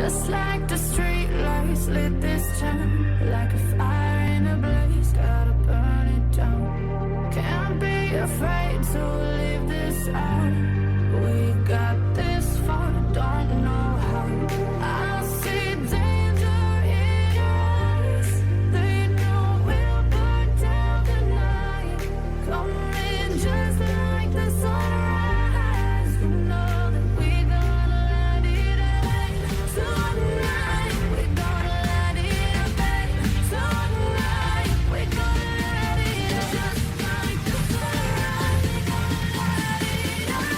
Just like the street lights lit this town, like a fire in a blaze, gotta burn it down. Can't be afraid to leave this out. We got this far, don't know how. I see danger in your eyes. They know we'll burn down the night. Coming just like the sunrise. You know that we gonna let it rain. Tonight we gonna let it rain. Tonight we gonna let it rain. Just like the sunrise, we gonna let it rain.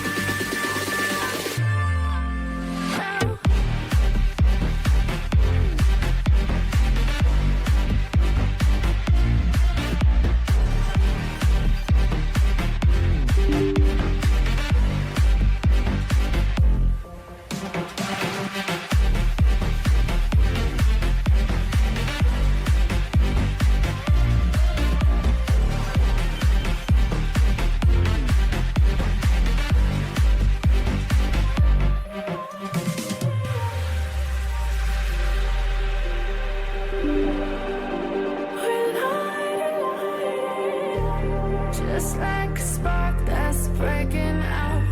Just like a spark that's breaking out.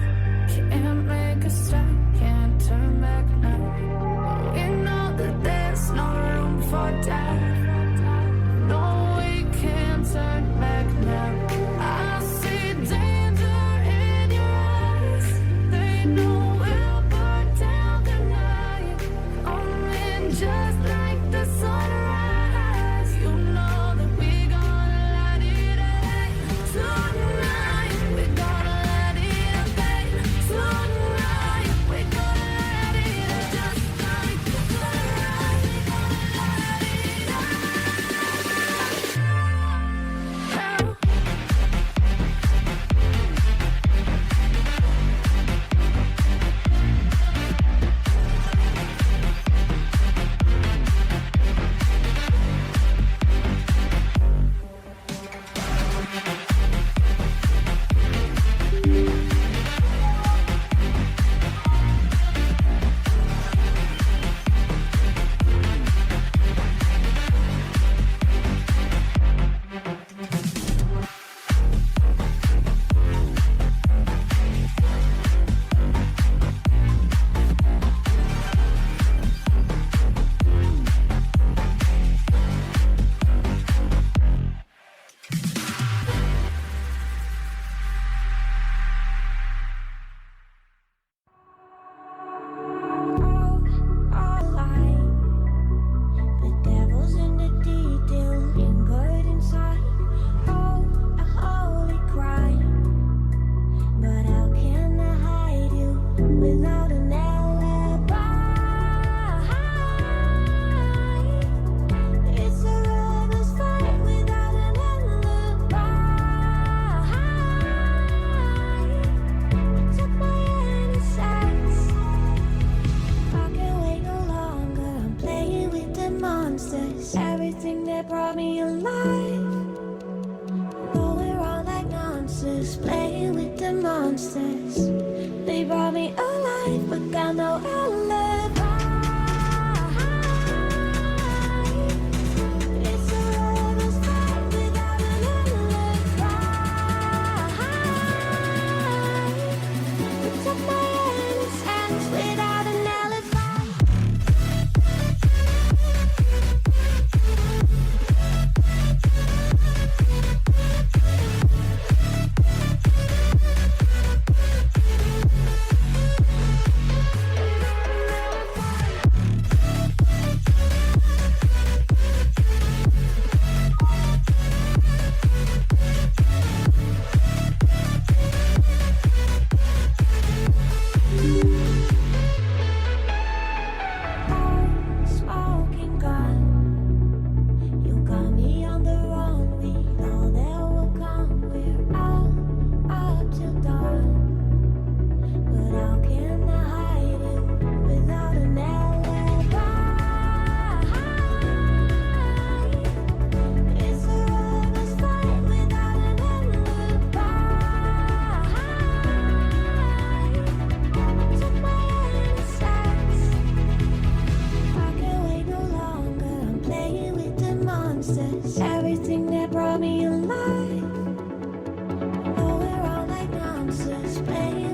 Can't make a stop, can't turn back now. We know that there's no room for doubt. No, we can't turn back now. I see danger in your eyes. They know we'll burn down the night. Coming just like the sunrise. You know that we gonna let it rain. Tonight we gonna let it rain. Tonight we gonna let it rain. Just like the sunrise, we gonna let it rain. The devil's in the detail, lingered inside. Oh, a holy crime. But how can I hide you without an alibi? It's a robber's fight without an alibi. You took my innocence. I can't wait no longer. I'm playing with the monsters. Everything that brought me alive. Though we're all like monsters, playing with the monsters. They brought me alive, but got no alibi. It's a robber's fight without an alibi. You took my innocence without an alibi. play